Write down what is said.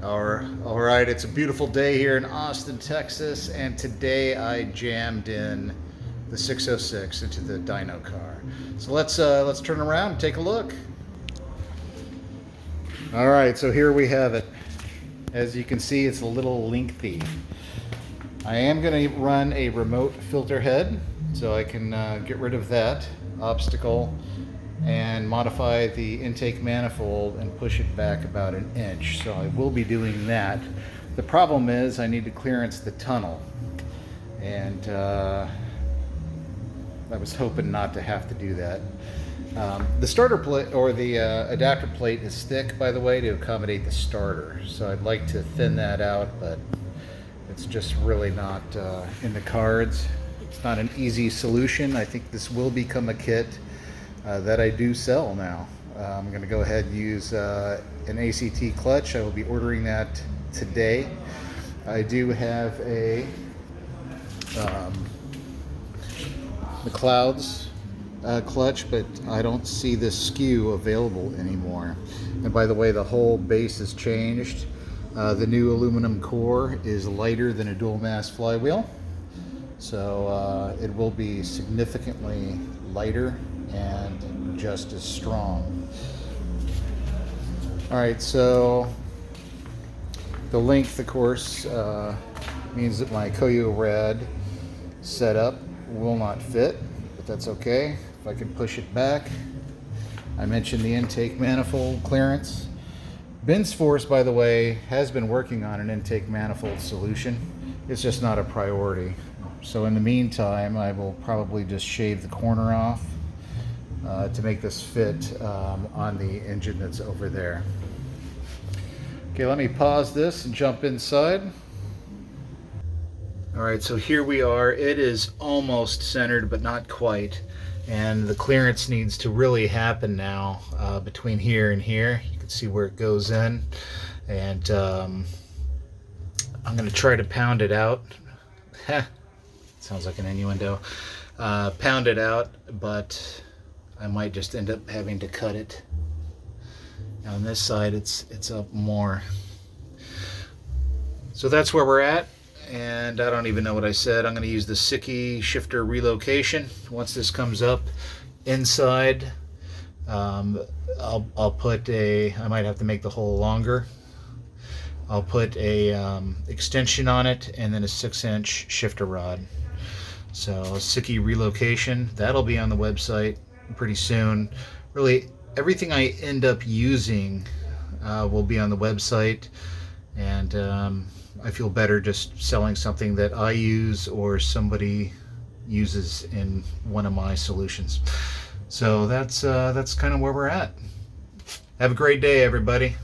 All right, it's a beautiful day here in Austin, Texas, and today I jammed in the 606 into the dyno car. So let's turn around and take a look. All right, so here we have it. As you can see, it's a little lengthy. I am going to run a remote filter head, so I can get rid of that obstacle and modify the intake manifold and push it back about an inch. So I will be doing that. The problem is I need to clearance the tunnel, and I was hoping not to have to do that. The starter plate, or the adapter plate, is thick, by the way, to accommodate the starter. So I'd like to thin that out, but it's just really not in the cards. It's not an easy solution. I think this will become a kit that I do sell now. I'm going to go ahead and use an ACT clutch. I will be ordering that today. I do have a McLeod's clutch, but I don't see this SKU available anymore. And by the way, the whole base has changed. The new aluminum core is lighter than a dual mass flywheel, so it will be significantly lighter and just as strong. All right, so the length, of course, means that my Koyo Rad setup will not fit, but that's okay. If I can push it back. I mentioned the intake manifold clearance. Ben's Force, by the way, has been working on an intake manifold solution. It's just not a priority. So in the meantime, I will probably just shave the corner off to make this fit on the engine that's over there. Okay, let me pause this and jump inside. All right, so here we are. It is almost centered, but not quite. And the clearance needs to really happen now between here and here. You can see where it goes in. And I'm gonna try to pound it out. Sounds like an innuendo. Pound it out, but I might just end up having to cut it. On this side, it's up more. So that's where we're at. And I don't even know what I said. I'm going to use the Sikky shifter relocation. Once this comes up inside, I'll put I might have to make the hole longer. I'll put a extension on it and then a 6-inch shifter rod. So Sikky relocation, that'll be on the website pretty soon. Really, everything I end up using will be on the website, and I feel better just selling something that I use or somebody uses in one of my solutions. So that's kind of where we're at. Have a great day, everybody.